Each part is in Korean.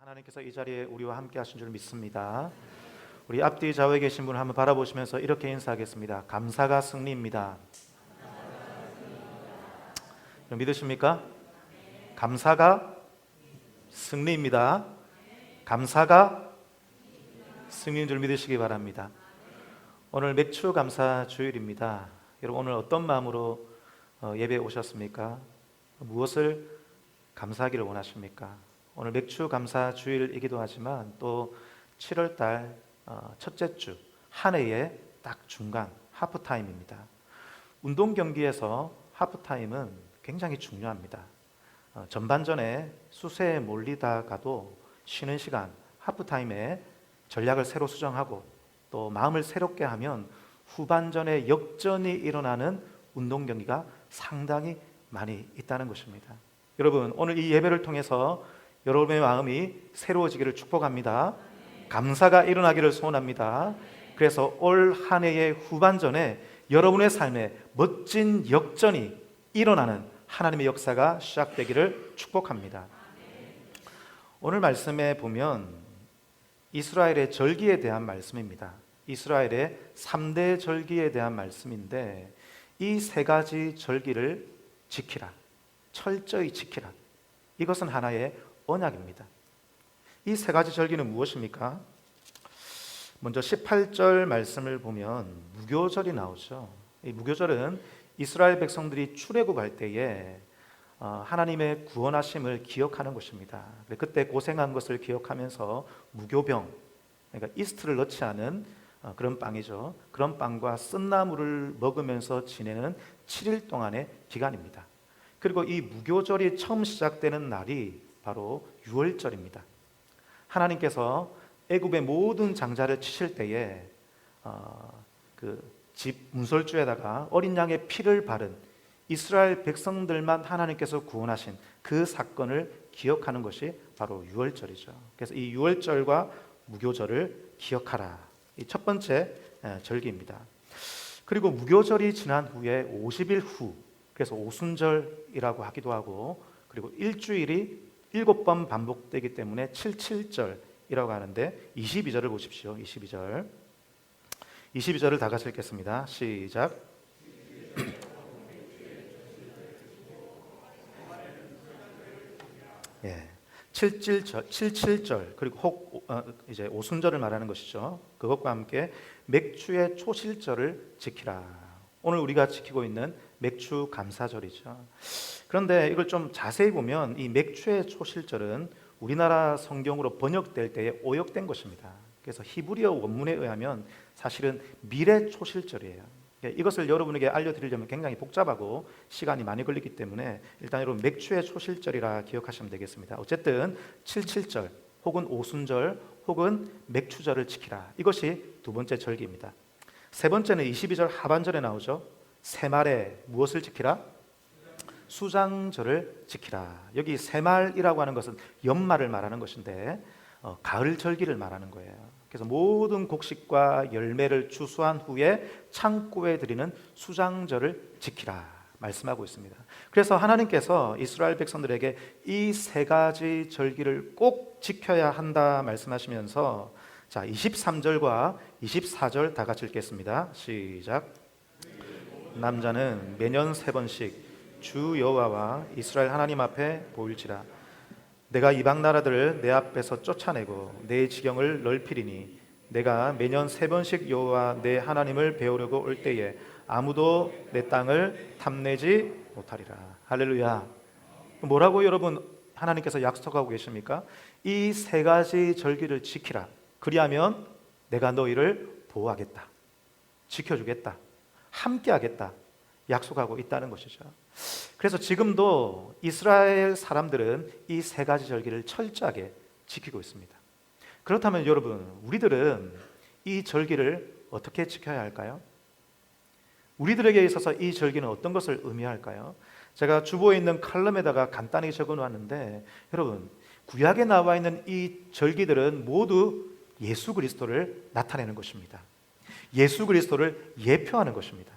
하나님께서 이 자리에 우리와 함께 하신 줄 믿습니다. 우리 앞뒤 좌우에 계신 분을 한번 바라보시면서 이렇게 인사하겠습니다. 감사가 승리입니다. 믿으십니까? 감사가 승리입니다. 감사가 승리인 줄 믿으시기 바랍니다. 오늘 맥주 감사 주일입니다. 여러분 오늘 어떤 마음으로 예배에 오셨습니까? 무엇을 감사하기를 원하십니까? 오늘 맥주 감사 주일이기도 하지만 또 7월달 첫째 주 한 해의 딱 중간 하프타임입니다. 운동 경기에서 하프타임은 굉장히 중요합니다. 전반전에 수세에 몰리다가도 쉬는 시간 하프타임에 전략을 새로 수정하고 또 마음을 새롭게 하면 후반전에 역전이 일어나는 운동 경기가 상당히 많이 있다는 것입니다. 여러분 오늘 이 예배를 통해서 여러분의 마음이 새로워지기를 축복합니다. 감사가 일어나기를 소원합니다. 그래서 올 한 해의 후반전에 여러분의 삶에 멋진 역전이 일어나는 하나님의 역사가 시작되기를 축복합니다. 오늘 말씀에 보면 이스라엘의 절기에 대한 말씀입니다. 이스라엘의 3대 절기에 대한 말씀인데 이 세 가지 절기를 지키라, 철저히 지키라. 이것은 하나의 언약입니다. 이 세 가지 절기는 무엇입니까? 먼저 18절 말씀을 보면 무교절이 나오죠. 이 무교절은 이스라엘 백성들이 출애굽할 때에 하나님의 구원하심을 기억하는 것입니다. 그때 고생한 것을 기억하면서 무교병, 그러니까 이스트를 넣지 않은 그런 빵이죠. 그런 빵과 쓴나물을 먹으면서 지내는 7일 동안의 기간입니다. 그리고 이 무교절이 처음 시작되는 날이 바로 유월절입니다. 하나님께서 애굽의 모든 장자를 치실 때에 그 집 문설주에다가 어린 양의 피를 바른 이스라엘 백성들만 하나님께서 구원하신 그 사건을 기억하는 것이 바로 유월절이죠. 그래서 이 유월절과 무교절을 기억하라. 이 첫 번째 절기입니다. 그리고 무교절이 지난 후에 50일 후, 그래서 오순절이라고 하기도 하고, 그리고 일주일이 7번 반복되기 때문에 77절이라고 하는데 22절을 보십시오. 22절을 다 같이 읽겠습니다. 시작. 예, 77절 그리고 이제 오순절을 말하는 것이죠. 그것과 함께 맥주의 초실절을 지키라. 오늘 우리가 지키고 있는 맥주 감사절이죠. 그런데 이걸 좀 자세히 보면 이 맥주의 초실절은 우리나라 성경으로 번역될 때에 오역된 것입니다. 그래서 히브리어 원문에 의하면 사실은 미래 초실절이에요. 이것을 여러분에게 알려드리려면 굉장히 복잡하고 시간이 많이 걸리기 때문에 일단 여러분 맥주의 초실절이라 기억하시면 되겠습니다. 어쨌든 77절 혹은 오순절 혹은 맥주절을 지키라. 이것이 두 번째 절기입니다. 세 번째는 22절 하반절에 나오죠. 새말에 무엇을 지키라? 수장절을 지키라. 여기 새말이라고 하는 것은 연말을 말하는 것인데 가을 절기를 말하는 거예요. 그래서 모든 곡식과 열매를 추수한 후에 창고에 드리는 수장절을 지키라 말씀하고 있습니다. 그래서 하나님께서 이스라엘 백성들에게 이 세 가지 절기를 꼭 지켜야 한다 말씀하시면서 자 23절과 24절 다 같이 읽겠습니다. 시작. 남자는 매년 3번씩 주 여호와와 이스라엘 하나님 앞에 보일지라. 내가 이방 나라들을 내 앞에서 쫓아내고 내 지경을 넓히리니 내가 매년 3번씩 여호와 내 하나님을 배우려고 올 때에 아무도 내 땅을 탐내지 못하리라. 할렐루야. 뭐라고 여러분 하나님께서 약속하고 계십니까? 이 세 가지 절기를 지키라. 그리하면 내가 너희를 보호하겠다, 지켜주겠다, 함께하겠다 약속하고 있다는 것이죠. 그래서 지금도 이스라엘 사람들은 이 세 가지 절기를 철저하게 지키고 있습니다. 그렇다면 여러분, 우리들은 이 절기를 어떻게 지켜야 할까요? 우리들에게 있어서 이 절기는 어떤 것을 의미할까요? 제가 주보에 있는 칼럼에다가 간단히 적어 놓았는데 여러분, 구약에 나와 있는 이 절기들은 모두 예수 그리스도를 나타내는 것입니다. 예수 그리스도를 예표하는 것입니다.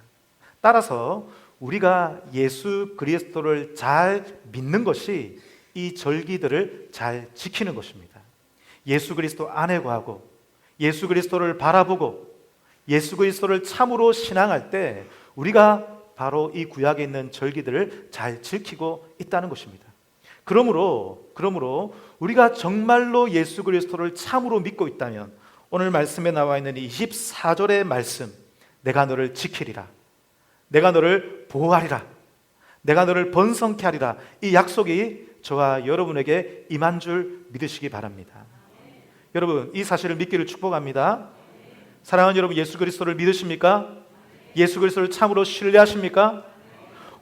따라서 우리가 예수 그리스도를 잘 믿는 것이 이 절기들을 잘 지키는 것입니다. 예수 그리스도 안에 거하고 예수 그리스도를 바라보고 예수 그리스도를 참으로 신앙할 때 우리가 바로 이 구약에 있는 절기들을 잘 지키고 있다는 것입니다. 그러므로 우리가 정말로 예수 그리스도를 참으로 믿고 있다면 오늘 말씀에 나와 있는 24절의 말씀, 내가 너를 지키리라, 내가 너를 보호하리라, 내가 너를 번성케 하리라, 이 약속이 저와 여러분에게 임한 줄 믿으시기 바랍니다. 여러분, 이 사실을 믿기를 축복합니다. 사랑하는 여러분, 예수 그리스도를 믿으십니까? 예수 그리스도를 참으로 신뢰하십니까?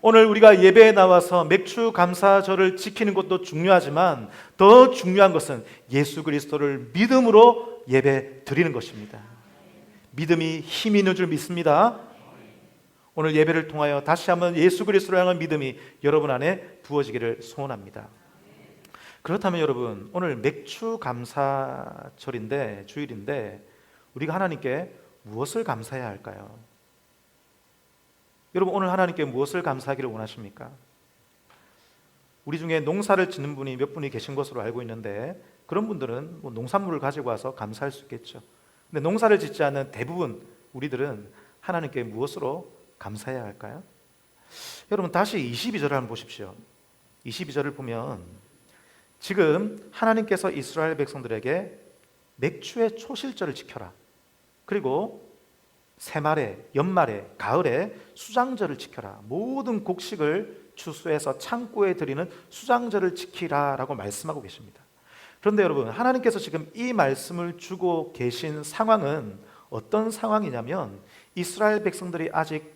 오늘 우리가 예배에 나와서 맥주 감사절을 지키는 것도 중요하지만 더 중요한 것은 예수 그리스도를 믿음으로 예배 드리는 것입니다. 믿음이 힘이 있는 줄 믿습니다. 오늘 예배를 통하여 다시 한번 예수 그리스도를 향한 믿음이 여러분 안에 부어지기를 소원합니다. 그렇다면 여러분, 오늘 맥주 감사절인데, 주일인데 우리가 하나님께 무엇을 감사해야 할까요? 여러분, 오늘 하나님께 무엇을 감사하기를 원하십니까? 우리 중에 농사를 짓는 분이 몇 분이 계신 것으로 알고 있는데 그런 분들은 농산물을 가지고 와서 감사할 수 있겠죠. 근데 농사를 짓지 않는 대부분 우리들은 하나님께 무엇으로 감사해야 할까요? 여러분, 다시 22절을 한번 보십시오. 22절을 보면 지금 하나님께서 이스라엘 백성들에게 맥주의 초실절을 지켜라, 그리고 새말에, 연말에, 가을에 수장절을 지켜라, 모든 곡식을 추수해서 창고에 드리는 수장절을 지키라 라고 말씀하고 계십니다. 그런데 여러분, 하나님께서 지금 이 말씀을 주고 계신 상황은 어떤 상황이냐면 이스라엘 백성들이 아직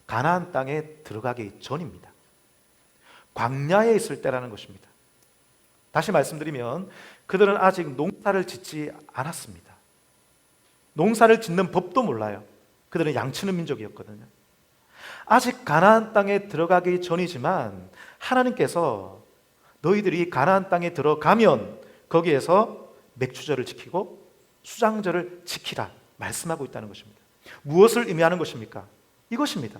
가나안 땅에 들어가기 전입니다. 광야에 있을 때라는 것입니다. 다시 말씀드리면 그들은 아직 농사를 짓지 않았습니다. 농사를 짓는 법도 몰라요. 그들은 양치는 민족이었거든요. 아직 가나안 땅에 들어가기 전이지만 하나님께서 너희들이 가나안 땅에 들어가면 거기에서 맥주절을 지키고 수장절을 지키라 말씀하고 있다는 것입니다. 무엇을 의미하는 것입니까? 이것입니다.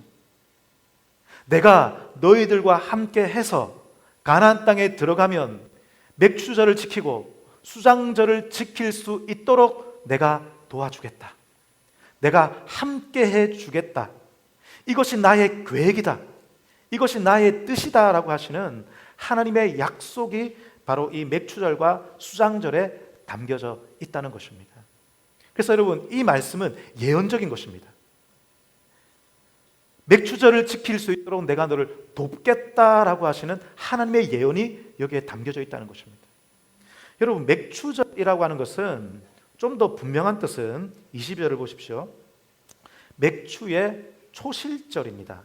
내가 너희들과 함께 해서 가나안 땅에 들어가면 맥주절을 지키고 수장절을 지킬 수 있도록 내가 도와주겠다. 내가 함께 해주겠다. 이것이 나의 계획이다. 이것이 나의 뜻이다 라고 하시는 하나님의 약속이 바로 이 맥주절과 수장절에 담겨져 있다는 것입니다. 그래서 여러분, 이 말씀은 예언적인 것입니다. 맥주절을 지킬 수 있도록 내가 너를 돕겠다라고 하시는 하나님의 예언이 여기에 담겨져 있다는 것입니다. 여러분, 맥주절이라고 하는 것은 좀 더 분명한 뜻은 22절을 보십시오. 맥주의 초실절입니다.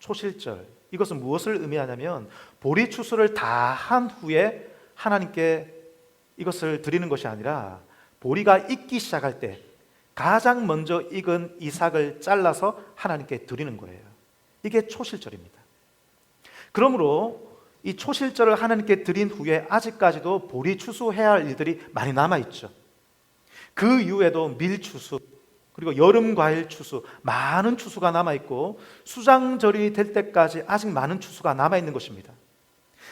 초실절. 이것은 무엇을 의미하냐면 보리 추수를 다 한 후에 하나님께 이것을 드리는 것이 아니라 보리가 익기 시작할 때 가장 먼저 익은 이삭을 잘라서 하나님께 드리는 거예요. 이게 초실절입니다. 그러므로 이 초실절을 하나님께 드린 후에 아직까지도 보리 추수해야 할 일들이 많이 남아있죠. 그 이후에도 밀추수, 그리고 여름 과일 추수, 많은 추수가 남아있고 수장절이 될 때까지 아직 많은 추수가 남아있는 것입니다.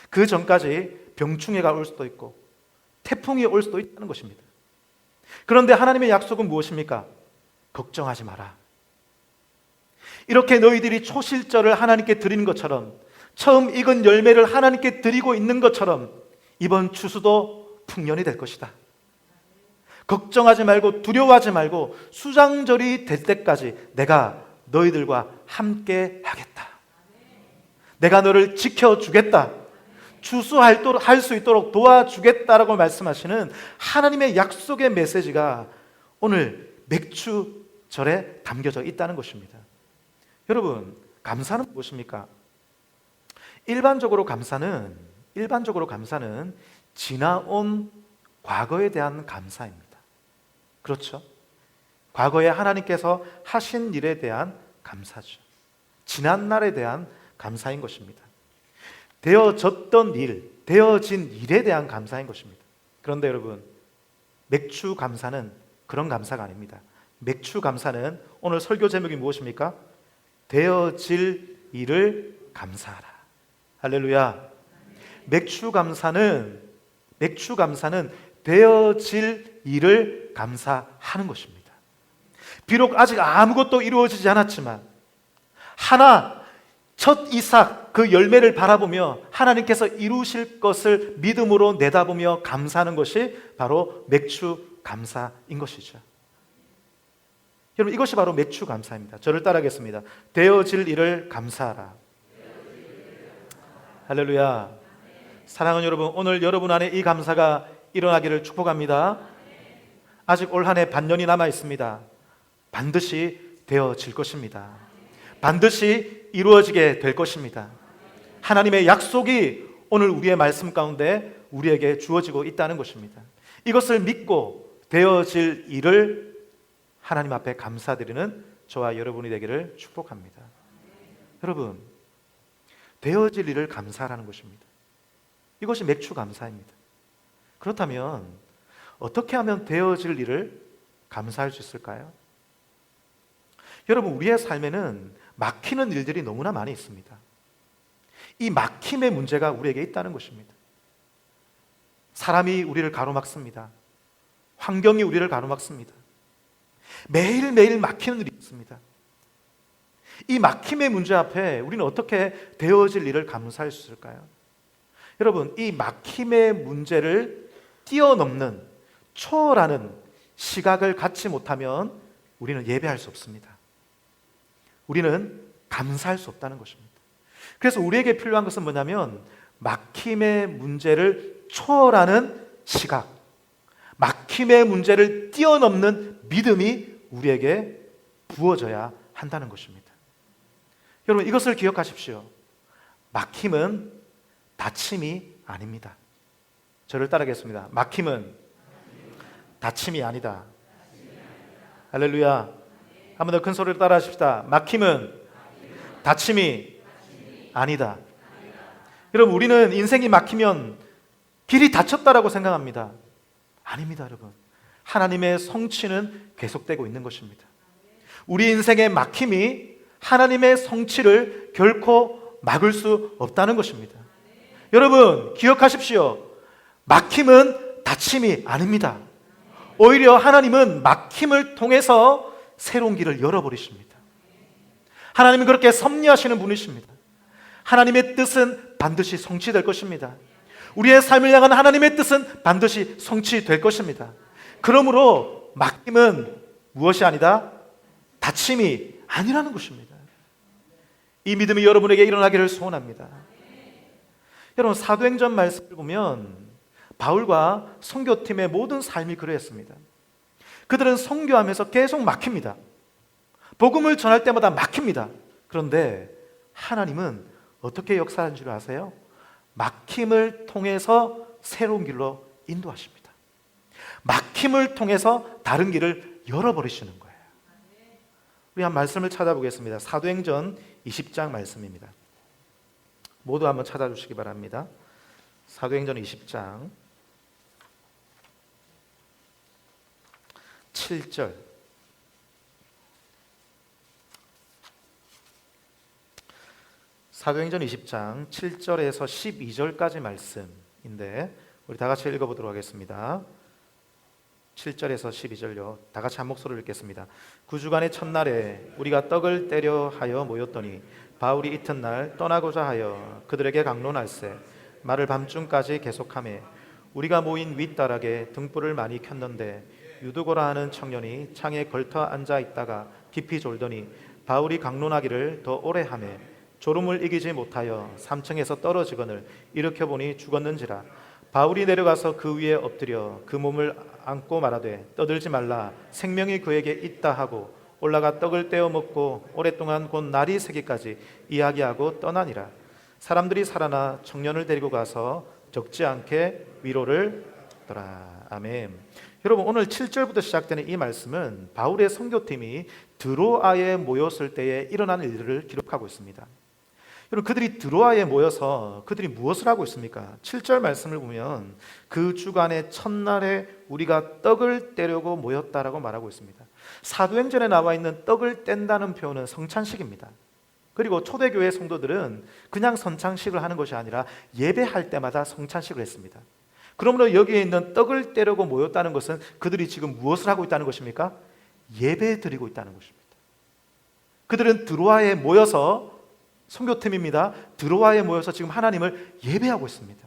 그 전까지 병충해가 올 수도 있고 태풍이 올 수도 있다는 것입니다. 그런데 하나님의 약속은 무엇입니까? 걱정하지 마라. 이렇게 너희들이 초실절을 하나님께 드리는 것처럼, 처음 익은 열매를 하나님께 드리고 있는 것처럼 이번 추수도 풍년이 될 것이다. 걱정하지 말고 두려워하지 말고 수장절이 될 때까지 내가 너희들과 함께 하겠다. 내가 너를 지켜주겠다. 추수할 수 있도록 도와주겠다라고 말씀하시는 하나님의 약속의 메시지가 오늘 맥주절에 담겨져 있다는 것입니다. 여러분, 감사는 무엇입니까? 일반적으로 감사는 지나온 과거에 대한 감사입니다. 그렇죠? 과거에 하나님께서 하신 일에 대한 감사죠. 지난 날에 대한 감사인 것입니다. 되어졌던 일, 되어진 일에 대한 감사인 것입니다. 그런데 여러분, 맥주 감사는 그런 감사가 아닙니다. 맥주 감사는 오늘 설교 제목이 무엇입니까? 되어질 일을 감사하라. 할렐루야. 맥주 감사는 되어질 일을 감사하는 것입니다. 비록 아직 아무것도 이루어지지 않았지만 첫 이삭 그 열매를 바라보며 하나님께서 이루실 것을 믿음으로 내다보며 감사하는 것이 바로 맥주 감사인 것이죠. 여러분, 이것이 바로 맥주 감사입니다. 저를 따라하겠습니다. 되어질 일을 감사하라. 할렐루야. 사랑하는 여러분, 오늘 여러분 안에 이 감사가 일어나기를 축복합니다. 아직 올 한 해 반년이 남아 있습니다. 반드시 되어질 것입니다. 반드시 이루어지게 될 것입니다. 하나님의 약속이 오늘 우리의 말씀 가운데 우리에게 주어지고 있다는 것입니다. 이것을 믿고 되어질 일을 하나님 앞에 감사드리는 저와 여러분이 되기를 축복합니다. 여러분, 되어질 일을 감사하라는 것입니다. 이것이 맥주 감사입니다. 그렇다면 어떻게 하면 되어질 일을 감사할 수 있을까요? 여러분, 우리의 삶에는 막히는 일들이 너무나 많이 있습니다. 이 막힘의 문제가 우리에게 있다는 것입니다. 사람이 우리를 가로막습니다. 환경이 우리를 가로막습니다. 매일매일 막히는 일이 있습니다. 이 막힘의 문제 앞에 우리는 어떻게 되어질 일을 감사할 수 있을까요? 여러분, 이 막힘의 문제를 뛰어넘는, 초월하는 시각을 갖지 못하면 우리는 예배할 수 없습니다. 우리는 감사할 수 없다는 것입니다. 그래서 우리에게 필요한 것은 뭐냐면 막힘의 문제를 초월하는 시각, 막힘의 문제를 뛰어넘는 믿음이 우리에게 부어져야 한다는 것입니다. 여러분, 이것을 기억하십시오. 막힘은 다침이 아닙니다. 저를 따르겠습니다. 막힘은 다침이 아니다. 할렐루야. 한 번 더 큰 소리로 따라 하십시다. 막힘은 다침이 아니다. 여러분, 우리는 인생이 막히면 길이 닫혔다라고 생각합니다. 아닙니다, 여러분. 하나님의 성취는 계속되고 있는 것입니다. 우리 인생의 막힘이 하나님의 성취를 결코 막을 수 없다는 것입니다. 여러분, 기억하십시오. 막힘은 닫힘이 아닙니다. 오히려 하나님은 막힘을 통해서 새로운 길을 열어버리십니다. 하나님은 그렇게 섭리하시는 분이십니다. 하나님의 뜻은 반드시 성취될 것입니다. 우리의 삶을 향한 하나님의 뜻은 반드시 성취될 것입니다. 그러므로 막힘은 무엇이 아니다? 닫힘이 아니라는 것입니다. 이 믿음이 여러분에게 일어나기를 소원합니다. 여러분, 사도행전 말씀을 보면 바울과 선교팀의 모든 삶이 그랬습니다. 그들은 선교하면서 계속 막힙니다. 복음을 전할 때마다 막힙니다. 그런데 하나님은 어떻게 역사하는 줄 아세요? 막힘을 통해서 새로운 길로 인도하십니다. 막힘을 통해서 다른 길을 열어버리시는 거예요. 우리 한 말씀을 찾아보겠습니다. 사도행전 20장 말씀입니다. 모두 한번 찾아주시기 바랍니다. 사도행전 20장 7절. 사도행전 20장 7절에서 12절까지 말씀인데 우리 다 같이 읽어보도록 하겠습니다. 7절에서 12절요. 다 같이 한 목소리로 읽겠습니다. 9주간의 첫날에 우리가 떡을 떼려 하여 모였더니 바울이 이튿날 떠나고자 하여 그들에게 강론할세 말을 밤중까지 계속하매 우리가 모인 윗다락에 등불을 많이 켰는데 유두고라 하는 청년이 창에 걸터 앉아 있다가 깊이 졸더니 바울이 강론하기를 더 오래 하매 졸음을 이기지 못하여 3층에서 떨어지거늘 일으켜 보니 죽었는지라. 바울이 내려가서 그 위에 엎드려 그 몸을 안고 말하되 떠들지 말라 생명이 그에게 있다 하고 올라가 떡을 떼어 먹고 오랫동안 곧 날이 새기까지 이야기하고 떠나니라. 사람들이 살아나 청년을 데리고 가서 적지 않게 위로를 하더라. 아멘. 여러분, 오늘 7절부터 시작되는 이 말씀은 바울의 선교팀이 드로아에 모였을 때에 일어난 일들을 기록하고 있습니다. 여러분, 그들이 드로아에 모여서 그들이 무엇을 하고 있습니까? 7절 말씀을 보면 그 주간의 첫날에 우리가 떡을 떼려고 모였다라고 말하고 있습니다. 사도행전에 나와 있는 떡을 뗀다는 표현은 성찬식입니다. 그리고 초대교회 성도들은 그냥 성찬식을 하는 것이 아니라 예배할 때마다 성찬식을 했습니다. 그러므로 여기에 있는 떡을 떼려고 모였다는 것은 그들이 지금 무엇을 하고 있다는 것입니까? 예배 드리고 있다는 것입니다. 그들은 드로아에 모여서, 선교팀입니다. 드로아에 모여서 지금 하나님을 예배하고 있습니다.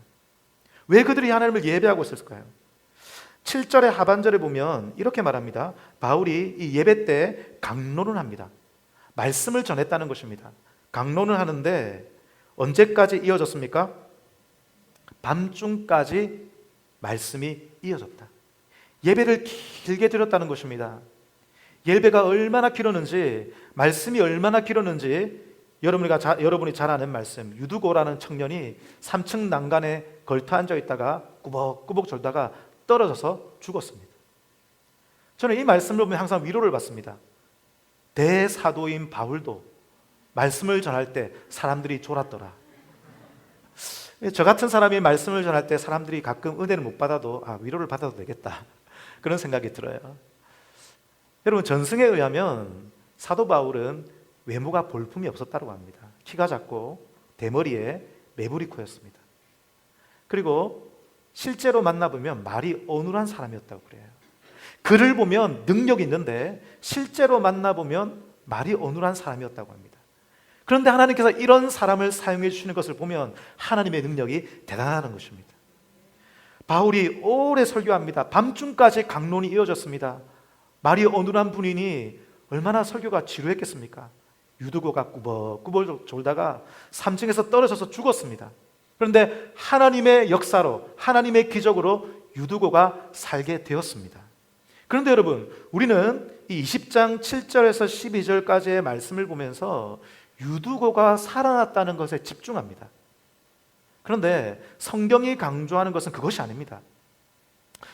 왜 그들이 하나님을 예배하고 있을까요? 7절의 하반절에 보면 이렇게 말합니다. 바울이 이 예배 때 강론을 합니다. 말씀을 전했다는 것입니다. 강론을 하는데 언제까지 이어졌습니까? 밤중까지 말씀이 이어졌다. 예배를 길게 드렸다는 것입니다. 예배가 얼마나 길었는지, 말씀이 얼마나 길었는지 여러분이 잘 아는 말씀, 유두고라는 청년이 3층 난간에 걸터 앉아 있다가 꾸벅꾸벅 졸다가 떨어져서 죽었습니다. 저는 이 말씀을 보면 항상 위로를 받습니다. 대사도인 바울도 말씀을 전할 때 사람들이 졸았더라. 저 같은 사람이 말씀을 전할 때 사람들이 가끔 은혜를 못 받아도 위로를 받아도 되겠다, 그런 생각이 들어요. 여러분, 전승에 의하면 사도 바울은 외모가 볼품이 없었다고 합니다. 키가 작고 대머리에 매부리 코였습니다. 그리고 실제로 만나보면 말이 어눌한 사람이었다고 그래요. 글을 보면 능력이 있는데 실제로 만나보면 말이 어눌한 사람이었다고 합니다. 그런데 하나님께서 이런 사람을 사용해 주시는 것을 보면 하나님의 능력이 대단하다는 것입니다. 바울이 오래 설교합니다. 밤중까지 강론이 이어졌습니다. 말이 어눌한 분이니 얼마나 설교가 지루했겠습니까? 유두고가 꾸벅꾸벅 졸다가 3층에서 떨어져서 죽었습니다. 그런데 하나님의 역사로, 하나님의 기적으로 유두고가 살게 되었습니다. 그런데 여러분, 우리는 이 20장 7절에서 12절까지의 말씀을 보면서 유두고가 살아났다는 것에 집중합니다. 그런데 성경이 강조하는 것은 그것이 아닙니다.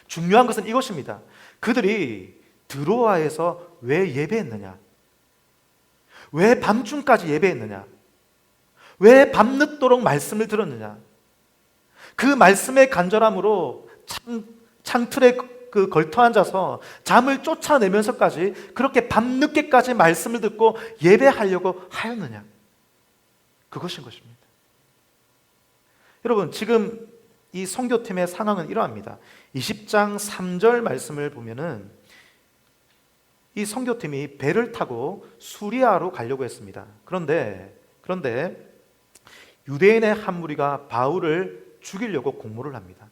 중요한 것은 이것입니다. 그들이 드로아에서 왜 예배했느냐? 왜 밤중까지 예배했느냐? 왜 밤늦도록 말씀을 들었느냐? 그 말씀의 간절함으로 창틀에 걸터 앉아서 잠을 쫓아내면서까지 그렇게 밤늦게까지 말씀을 듣고 예배하려고 하였느냐? 그것인 것입니다. 여러분, 지금 이 선교팀의 상황은 이러합니다. 20장 3절 말씀을 보면은 이 선교팀이 배를 타고 수리아로 가려고 했습니다. 그런데 유대인의 한 무리가 바울을 죽이려고 공모를 합니다.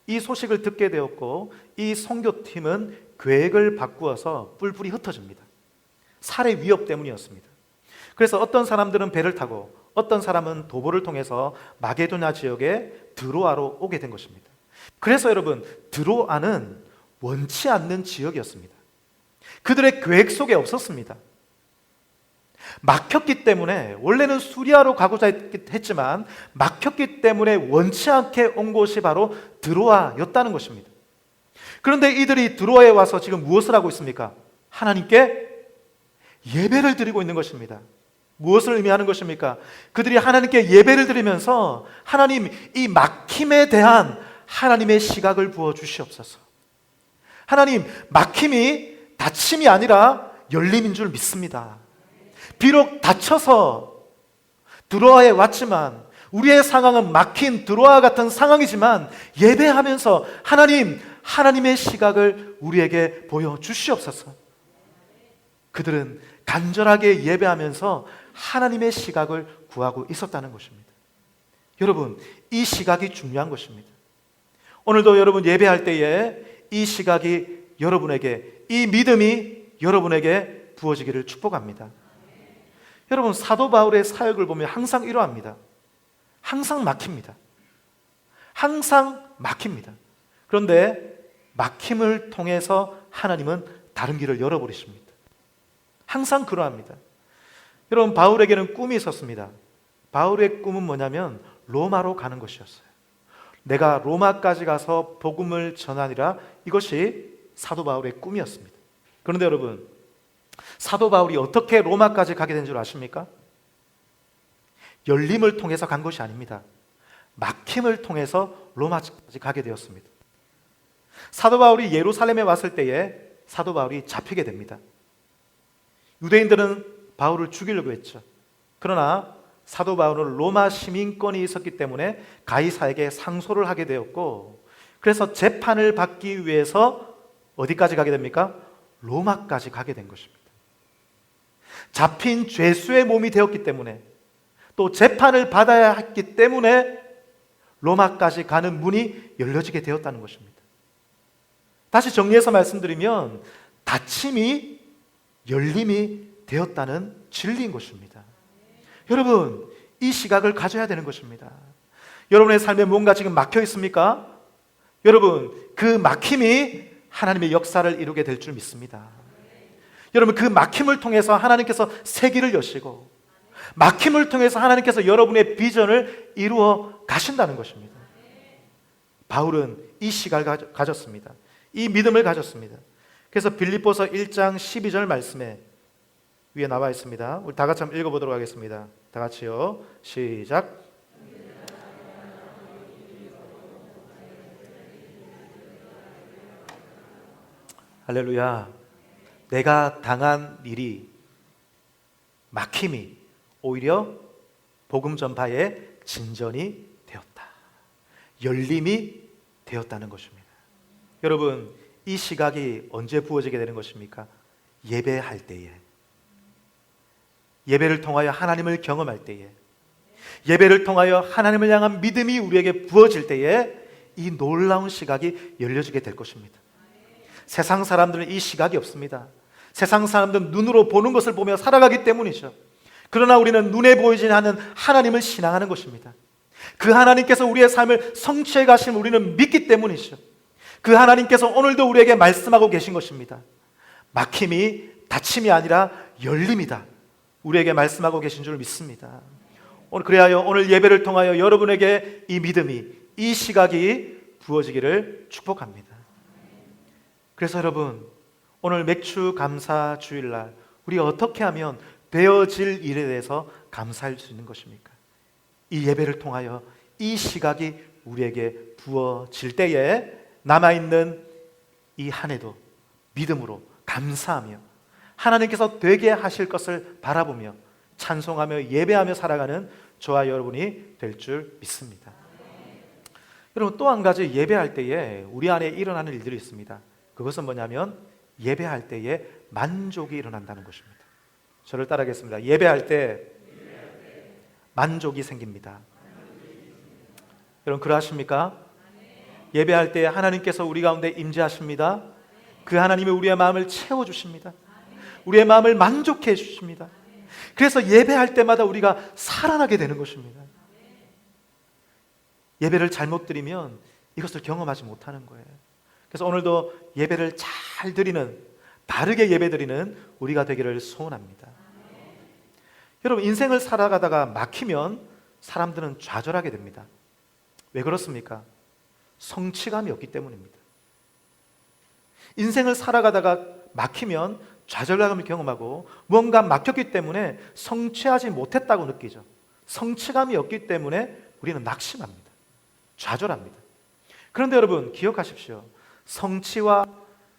이 소식을 듣게 되었고 이 선교팀은 계획을 바꾸어서 뿔뿔이 흩어집니다. 살해 위협 때문이었습니다. 그래서 어떤 사람들은 배를 타고 어떤 사람은 도보를 통해서 마게도냐 지역에 드로아로 오게 된 것입니다. 그래서 여러분, 드로아는 원치 않는 지역이었습니다. 그들의 계획 속에 없었습니다. 막혔기 때문에, 원래는 수리아로 가고자 했지만 막혔기 때문에 원치 않게 온 곳이 바로 드로아였다는 것입니다. 그런데 이들이 드로아에 와서 지금 무엇을 하고 있습니까? 하나님께 예배를 드리고 있는 것입니다. 무엇을 의미하는 것입니까? 그들이 하나님께 예배를 드리면서 하나님, 이 막힘에 대한 하나님의 시각을 부어 주시옵소서. 하나님, 막힘이 닫힘이 아니라 열림인 줄 믿습니다. 비록 닫혀서 드로아에 왔지만 우리의 상황은 막힌 드로아 같은 상황이지만 예배하면서 하나님, 하나님의 시각을 우리에게 보여주시옵소서. 그들은 간절하게 예배하면서 하나님의 시각을 구하고 있었다는 것입니다. 여러분, 이 시각이 중요한 것입니다. 오늘도 여러분 예배할 때에 이 시각이 여러분에게, 이 믿음이 여러분에게 부어지기를 축복합니다. 여러분, 사도 바울의 사역을 보면 항상 이러합니다. 항상 막힙니다. 항상 막힙니다. 그런데 막힘을 통해서 하나님은 다른 길을 열어버리십니다. 항상 그러합니다. 여러분, 바울에게는 꿈이 있었습니다. 바울의 꿈은 뭐냐면 로마로 가는 것이었어요. 내가 로마까지 가서 복음을 전하리라, 이것이 사도 바울의 꿈이었습니다. 그런데 여러분, 사도 바울이 어떻게 로마까지 가게 된 줄 아십니까? 열림을 통해서 간 것이 아닙니다. 막힘을 통해서 로마까지 가게 되었습니다. 사도 바울이 예루살렘에 왔을 때에 사도 바울이 잡히게 됩니다. 유대인들은 바울을 죽이려고 했죠. 그러나 사도 바울은 로마 시민권이 있었기 때문에 가이사에게 상소를 하게 되었고, 그래서 재판을 받기 위해서 어디까지 가게 됩니까? 로마까지 가게 된 것입니다. 잡힌 죄수의 몸이 되었기 때문에, 또 재판을 받아야 했기 때문에 로마까지 가는 문이 열려지게 되었다는 것입니다. 다시 정리해서 말씀드리면 닫힘이 열림이 되었다는 진리인 것입니다. 여러분, 이 시각을 가져야 되는 것입니다. 여러분의 삶에 뭔가 지금 막혀 있습니까? 여러분, 그 막힘이 하나님의 역사를 이루게 될 줄 믿습니다. 여러분, 그 막힘을 통해서 하나님께서 세기를 여시고, 막힘을 통해서 하나님께서 여러분의 비전을 이루어 가신다는 것입니다. 바울은 이 시각을 가졌습니다. 이 믿음을 가졌습니다. 그래서 빌립보서 1장 12절 말씀에 위에 나와 있습니다. 우리 다 같이 한번 읽어보도록 하겠습니다. 다 같이요. 시작. 할렐루야. 내가 당한 일이, 막힘이 오히려 복음 전파의 진전이 되었다. 열림이 되었다는 것입니다. 여러분, 이 시각이 언제 부어지게 되는 것입니까? 예배할 때에, 예배를 통하여 하나님을 경험할 때에, 예배를 통하여 하나님을 향한 믿음이 우리에게 부어질 때에 이 놀라운 시각이 열려지게 될 것입니다. 세상 사람들은 이 시각이 없습니다. 세상 사람들은 눈으로 보는 것을 보며 살아가기 때문이죠. 그러나 우리는 눈에 보이지 않는 하나님을 신앙하는 것입니다. 그 하나님께서 우리의 삶을 성취해 가심을 우리는 믿기 때문이죠. 그 하나님께서 오늘도 우리에게 말씀하고 계신 것입니다. 막힘이 닫힘이 아니라 열림이다, 우리에게 말씀하고 계신 줄 믿습니다. 그래야 오늘 예배를 통하여 여러분에게 이 믿음이, 이 시각이 부어지기를 축복합니다. 그래서 여러분, 오늘 맥주 감사 주일날 우리가 어떻게 하면 되어질 일에 대해서 감사할 수 있는 것입니까? 이 예배를 통하여 이 시각이 우리에게 부어질 때에 남아있는 이 한 해도 믿음으로 감사하며 하나님께서 되게 하실 것을 바라보며 찬송하며 예배하며 살아가는 저와 여러분이 될 줄 믿습니다. 여러분, 또 한 가지 예배할 때에 우리 안에 일어나는 일들이 있습니다. 그것은 뭐냐면 예배할 때에 만족이 일어난다는 것입니다. 저를 따라하겠습니다. 예배할 때 만족이 생깁니다. 여러분, 그러하십니까? 예배할 때 하나님께서 우리 가운데 임재하십니다. 그 하나님이 우리의 마음을 채워주십니다. 우리의 마음을 만족해 주십니다. 그래서 예배할 때마다 우리가 살아나게 되는 것입니다. 예배를 잘못 드리면 이것을 경험하지 못하는 거예요. 그래서 오늘도 예배를 잘 드리는, 바르게 예배 드리는 우리가 되기를 소원합니다. 여러분, 인생을 살아가다가 막히면 사람들은 좌절하게 됩니다. 왜 그렇습니까? 성취감이 없기 때문입니다. 인생을 살아가다가 막히면 좌절감을 경험하고 뭔가 막혔기 때문에 성취하지 못했다고 느끼죠. 성취감이 없기 때문에 우리는 낙심합니다. 좌절합니다. 그런데 여러분, 기억하십시오. 성취와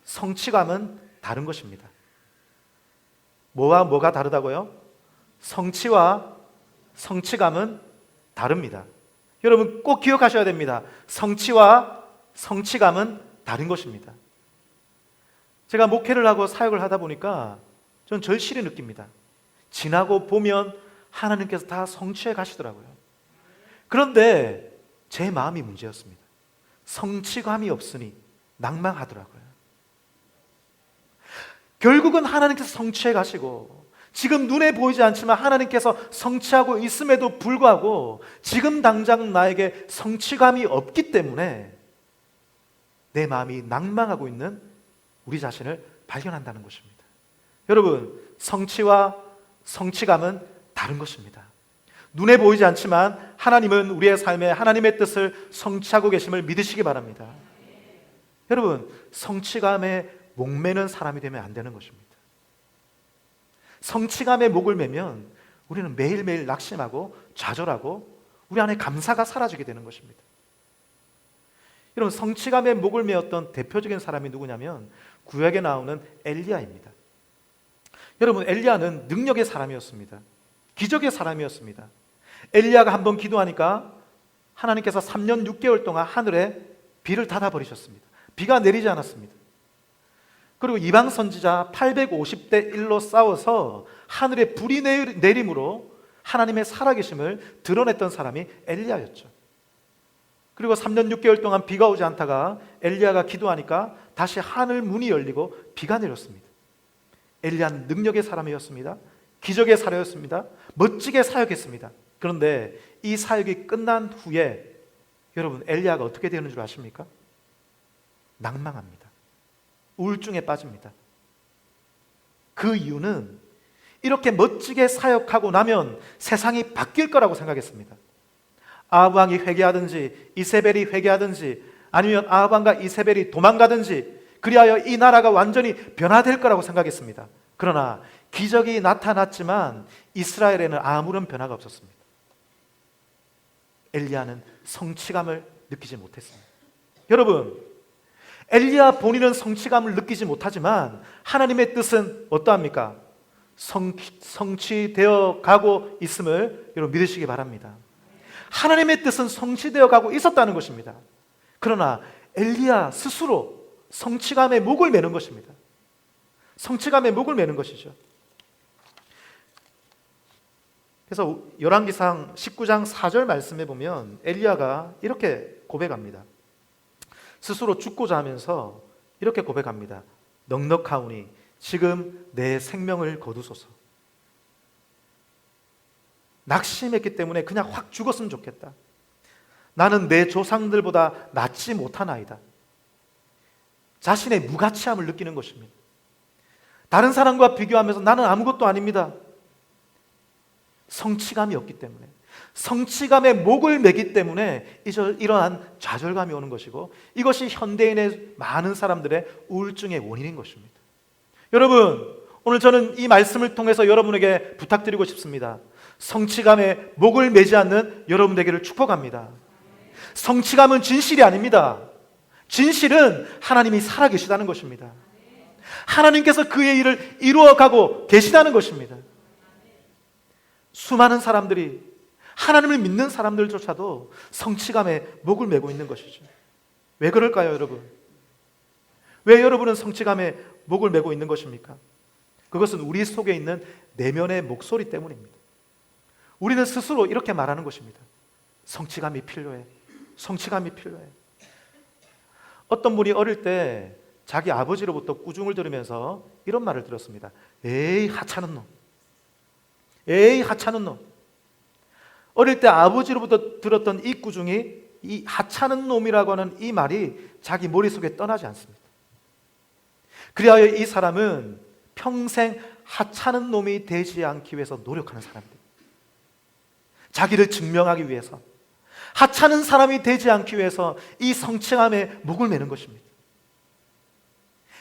성취감은 다른 것입니다. 뭐와 뭐가 다르다고요? 성취와 성취감은 다릅니다. 여러분, 꼭 기억하셔야 됩니다. 성취와 성취감은 다른 것입니다. 제가 목회를 하고 사역을 하다 보니까 전 절실히 느낍니다. 지나고 보면 하나님께서 다 성취해 가시더라고요. 그런데 제 마음이 문제였습니다. 성취감이 없으니 낭망하더라고요. 결국은 하나님께서 성취해 가시고 지금 눈에 보이지 않지만 하나님께서 성취하고 있음에도 불구하고 지금 당장 나에게 성취감이 없기 때문에 내 마음이 낭망하고 있는 우리 자신을 발견한다는 것입니다. 여러분, 성취와 성취감은 다른 것입니다. 눈에 보이지 않지만 하나님은 우리의 삶에 하나님의 뜻을 성취하고 계심을 믿으시기 바랍니다. 여러분, 성취감에 목매는 사람이 되면 안 되는 것입니다. 성취감에 목을 매면 우리는 매일매일 낙심하고 좌절하고 우리 안에 감사가 사라지게 되는 것입니다. 여러분, 성취감에 목을 메었던 대표적인 사람이 누구냐면 구약에 나오는 엘리야입니다. 여러분, 엘리야는 능력의 사람이었습니다. 기적의 사람이었습니다. 엘리야가 한번 기도하니까 하나님께서 3년 6개월 동안 하늘에 비를 닫아버리셨습니다. 비가 내리지 않았습니다. 그리고 이방 선지자 850대 1로 싸워서 하늘에 불이 내림으로 하나님의 살아계심을 드러냈던 사람이 엘리야였죠. 그리고 3년 6개월 동안 비가 오지 않다가 엘리야가 기도하니까 다시 하늘 문이 열리고 비가 내렸습니다. 엘리야는 능력의 사람이었습니다. 기적의 사람이었습니다. 멋지게 사역했습니다. 그런데 이 사역이 끝난 후에 여러분, 엘리야가 어떻게 되는 줄 아십니까? 낭망합니다. 우울증에 빠집니다. 그 이유는 이렇게 멋지게 사역하고 나면 세상이 바뀔 거라고 생각했습니다. 아합 왕이 회개하든지 이세벨이 회개하든지 아니면 아합 왕과 이세벨이 도망가든지 그리하여 이 나라가 완전히 변화될 거라고 생각했습니다. 그러나 기적이 나타났지만 이스라엘에는 아무런 변화가 없었습니다. 엘리야는 성취감을 느끼지 못했습니다. 여러분, 엘리야 본인은 성취감을 느끼지 못하지만 하나님의 뜻은 어떠합니까? 성취되어 가고 있음을 여러분 믿으시기 바랍니다. 하나님의 뜻은 성취되어 가고 있었다는 것입니다. 그러나 엘리야 스스로 성취감에 목을 매는 것입니다. 성취감에 목을 매는 것이죠. 그래서 열왕기상 19장 4절 말씀에 보면 엘리야가 이렇게 고백합니다. 스스로 죽고자 하면서 이렇게 고백합니다. 넉넉하오니 지금 내 생명을 거두소서. 낙심했기 때문에 그냥 확 죽었으면 좋겠다. 나는 내 조상들보다 낫지 못하나이다. 자신의 무가치함을 느끼는 것입니다. 다른 사람과 비교하면서 나는 아무것도 아닙니다. 성취감이 없기 때문에, 성취감에 목을 매기 때문에 이러한 좌절감이 오는 것이고, 이것이 현대인의 많은 사람들의 우울증의 원인인 것입니다. 여러분, 오늘 저는 이 말씀을 통해서 여러분에게 부탁드리고 싶습니다. 성취감에 목을 매지 않는 여러분 되기를 축복합니다. 성취감은 진실이 아닙니다. 진실은 하나님이 살아계시다는 것입니다. 하나님께서 그의 일을 이루어가고 계시다는 것입니다. 수많은 사람들이, 하나님을 믿는 사람들조차도 성취감에 목을 매고 있는 것이죠. 왜 그럴까요, 여러분? 왜 여러분은 성취감에 목을 매고 있는 것입니까? 그것은 우리 속에 있는 내면의 목소리 때문입니다. 우리는 스스로 이렇게 말하는 것입니다. 성취감이 필요해. 성취감이 필요해. 어떤 분이 어릴 때 자기 아버지로부터 꾸중을 들으면서 이런 말을 들었습니다. 에이, 하찮은 놈. 에이, 하찮은 놈. 어릴 때 아버지로부터 들었던 이 꾸중이, 이 하찮은 놈이라고 하는 이 말이 자기 머릿속에 떠나지 않습니다. 그리하여 이 사람은 평생 하찮은 놈이 되지 않기 위해서 노력하는 사람입니다. 자기를 증명하기 위해서, 하찮은 사람이 되지 않기 위해서 이 성취감에 목을 매는 것입니다.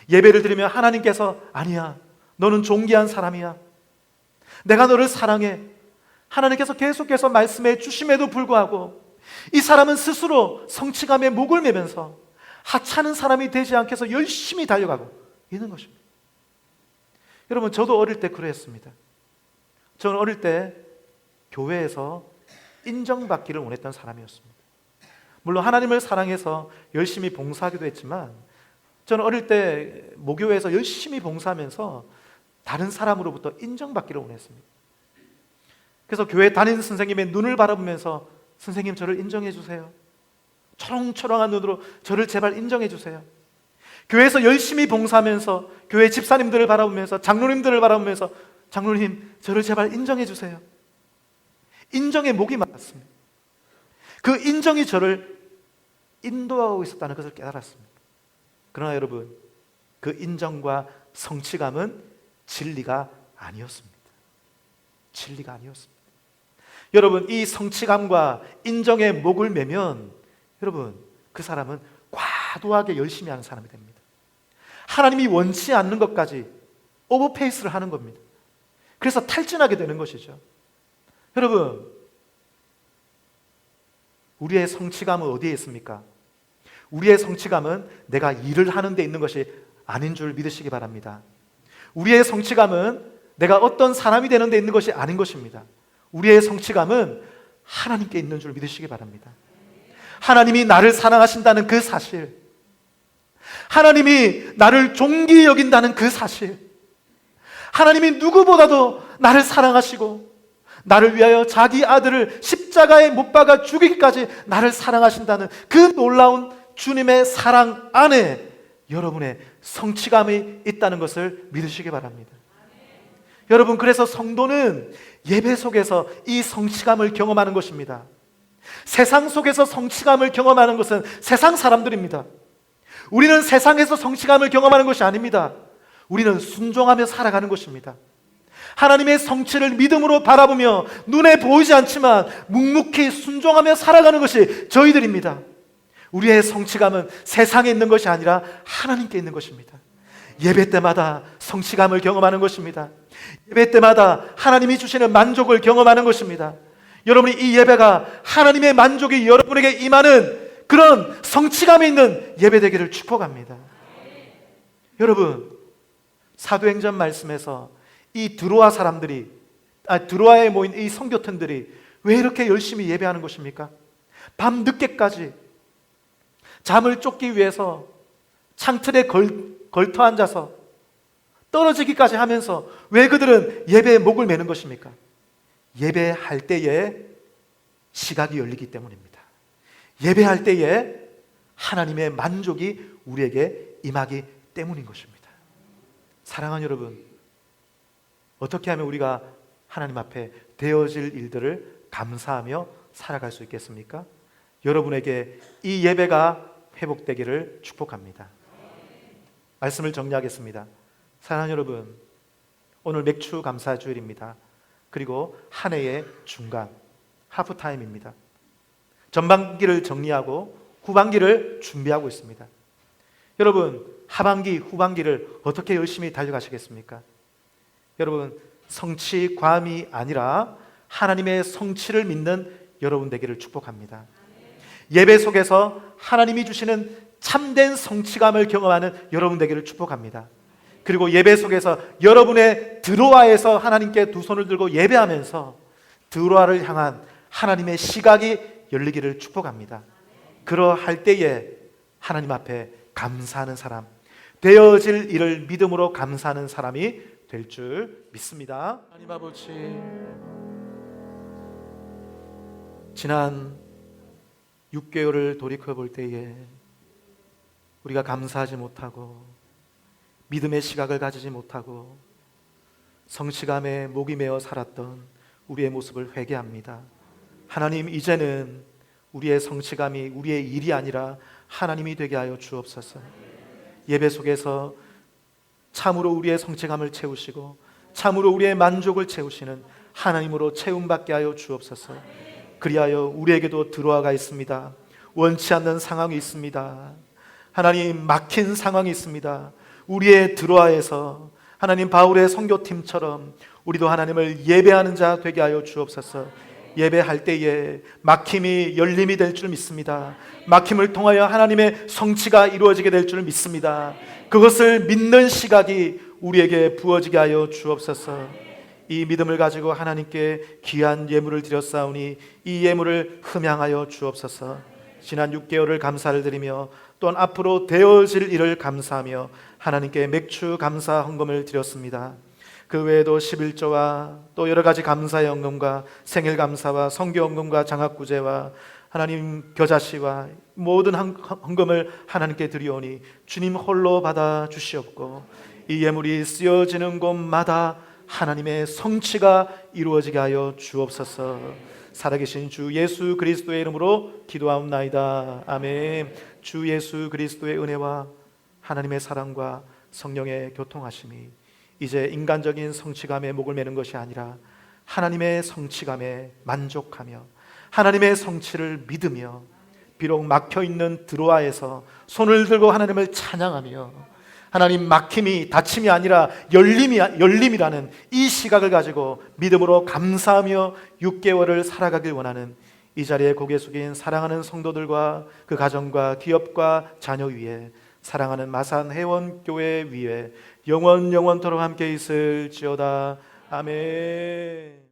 예배를 드리면 하나님께서 아니야, 너는 존귀한 사람이야, 내가 너를 사랑해, 하나님께서 계속해서 말씀해 주심에도 불구하고 이 사람은 스스로 성취감에 목을 매면서 하찮은 사람이 되지 않게 해서 열심히 달려가고 있는 것입니다. 여러분, 저도 어릴 때 그랬습니다. 저는 어릴 때 교회에서 인정받기를 원했던 사람이었습니다. 물론 하나님을 사랑해서 열심히 봉사하기도 했지만 저는 어릴 때 모교회에서 열심히 봉사하면서 다른 사람으로부터 인정받기를 원했습니다. 그래서 교회 담임 선생님의 눈을 바라보면서 선생님, 저를 인정해 주세요. 초롱초롱한 눈으로 저를 제발 인정해 주세요. 교회에서 열심히 봉사하면서 교회 집사님들을 바라보면서, 장로님들을 바라보면서 장로님, 저를 제발 인정해 주세요. 인정의 목이 많았습니다. 그 인정이 저를 인도하고 있었다는 것을 깨달았습니다. 그러나 여러분, 그 인정과 성취감은 진리가 아니었습니다. 진리가 아니었습니다. 여러분, 이 성취감과 인정의 목을 매면 여러분, 그 사람은 과도하게 열심히 하는 사람이 됩니다. 하나님이 원치 않는 것까지 오버페이스를 하는 겁니다. 그래서 탈진하게 되는 것이죠. 여러분, 우리의 성취감은 어디에 있습니까? 우리의 성취감은 내가 일을 하는 데 있는 것이 아닌 줄 믿으시기 바랍니다. 우리의 성취감은 내가 어떤 사람이 되는 데 있는 것이 아닌 것입니다. 우리의 성취감은 하나님께 있는 줄 믿으시기 바랍니다. 하나님이 나를 사랑하신다는 그 사실, 하나님이 나를 존귀히 여긴다는 그 사실, 하나님이 누구보다도 나를 사랑하시고 나를 위하여 자기 아들을 십자가에 못 박아 죽이기까지 나를 사랑하신다는 그 놀라운 주님의 사랑 안에 여러분의 성취감이 있다는 것을 믿으시기 바랍니다. 여러분, 그래서 성도는 예배 속에서 이 성취감을 경험하는 것입니다. 세상 속에서 성취감을 경험하는 것은 세상 사람들입니다. 우리는 세상에서 성취감을 경험하는 것이 아닙니다. 우리는 순종하며 살아가는 것입니다. 하나님의 성취를 믿음으로 바라보며 눈에 보이지 않지만 묵묵히 순종하며 살아가는 것이 저희들입니다. 우리의 성취감은 세상에 있는 것이 아니라 하나님께 있는 것입니다. 예배 때마다 성취감을 경험하는 것입니다. 예배 때마다 하나님이 주시는 만족을 경험하는 것입니다. 여러분이 이 예배가 하나님의 만족이 여러분에게 임하는 그런 성취감이 있는 예배 되기를 축복합니다. 여러분, 사도행전 말씀에서 이 드로아 사람들이, 드로아에 모인 이 성교통들이 왜 이렇게 열심히 예배하는 것입니까? 밤 늦게까지 잠을 쫓기 위해서 창틀에 걸터 앉아서 떨어지기까지 하면서 왜 그들은 예배에 목을 매는 것입니까? 예배할 때에 시각이 열리기 때문입니다. 예배할 때에 하나님의 만족이 우리에게 임하기 때문인 것입니다. 사랑하는 여러분, 어떻게 하면 우리가 하나님 앞에 되어질 일들을 감사하며 살아갈 수 있겠습니까? 여러분에게 이 예배가 회복되기를 축복합니다. 말씀을 정리하겠습니다. 사랑하는 여러분, 오늘 맥주 감사 주일입니다. 그리고 한 해의 중간, 하프타임입니다. 전반기를 정리하고 후반기를 준비하고 있습니다. 여러분, 하반기, 후반기를 어떻게 열심히 달려가시겠습니까? 여러분, 성취감이 아니라 하나님의 성취를 믿는 여러분 되기를 축복합니다. 예배 속에서 하나님이 주시는 참된 성취감을 경험하는 여러분 되기를 축복합니다. 그리고 예배 속에서 여러분의 드로아에서 하나님께 두 손을 들고 예배하면서 드로아를 향한 하나님의 시각이 열리기를 축복합니다. 그러할 때에 하나님 앞에 감사하는 사람, 되어질 일을 믿음으로 감사하는 사람이 될 줄 믿습니다. 하나님 아버지, 지난 6개월을 돌이켜볼 때에 우리가 감사하지 못하고 믿음의 시각을 가지지 못하고 성취감에 목이 메어 살았던 우리의 모습을 회개합니다. 하나님, 이제는 우리의 성취감이 우리의 일이 아니라 하나님이 되게 하여 주옵소서. 예배 속에서 참으로 우리의 성취감을 채우시고 참으로 우리의 만족을 채우시는 하나님으로 채움받게 하여 주옵소서. 그리하여 우리에게도 드로아가 있습니다. 원치 않는 상황이 있습니다. 하나님, 막힌 상황이 있습니다. 우리의 드로아에서 하나님 바울의 선교팀처럼 우리도 하나님을 예배하는 자 되게 하여 주옵소서. 예배할 때에 막힘이 열림이 될 줄 믿습니다. 막힘을 통하여 하나님의 성취가 이루어지게 될 줄 믿습니다. 그것을 믿는 시각이 우리에게 부어지게 하여 주옵소서. 이 믿음을 가지고 하나님께 귀한 예물을 드렸사오니 이 예물을 흠양하여 주옵소서. 지난 6개월을 감사를 드리며 또한 앞으로 되어질 일을 감사하며 하나님께 맥주 감사 헌금을 드렸습니다. 그 외에도 11조와 또 여러 가지 감사의 헌금과 생일 감사와 성교 헌금과 장학구제와 하나님 겨자씨와 모든 헌금을 하나님께 드리오니 주님 홀로 받아 주시옵고 이 예물이 쓰여지는 곳마다 하나님의 성취가 이루어지게 하여 주옵소서. 살아계신 주 예수 그리스도의 이름으로 기도하옵나이다. 아멘. 주 예수 그리스도의 은혜와 하나님의 사랑과 성령의 교통하심이 이제 인간적인 성취감에 목을 매는 것이 아니라 하나님의 성취감에 만족하며 하나님의 성취를 믿으며 비록 막혀있는 드로아에서 손을 들고 하나님을 찬양하며 하나님, 막힘이 닫힘이 아니라 열림이라는 이 시각을 가지고 믿음으로 감사하며 6개월을 살아가길 원하는 이 자리에 고개 숙인 사랑하는 성도들과 그 가정과 기업과 자녀 위에 사랑하는 마산 회원교회 위에 영원토록 함께 있을지어다. 아멘.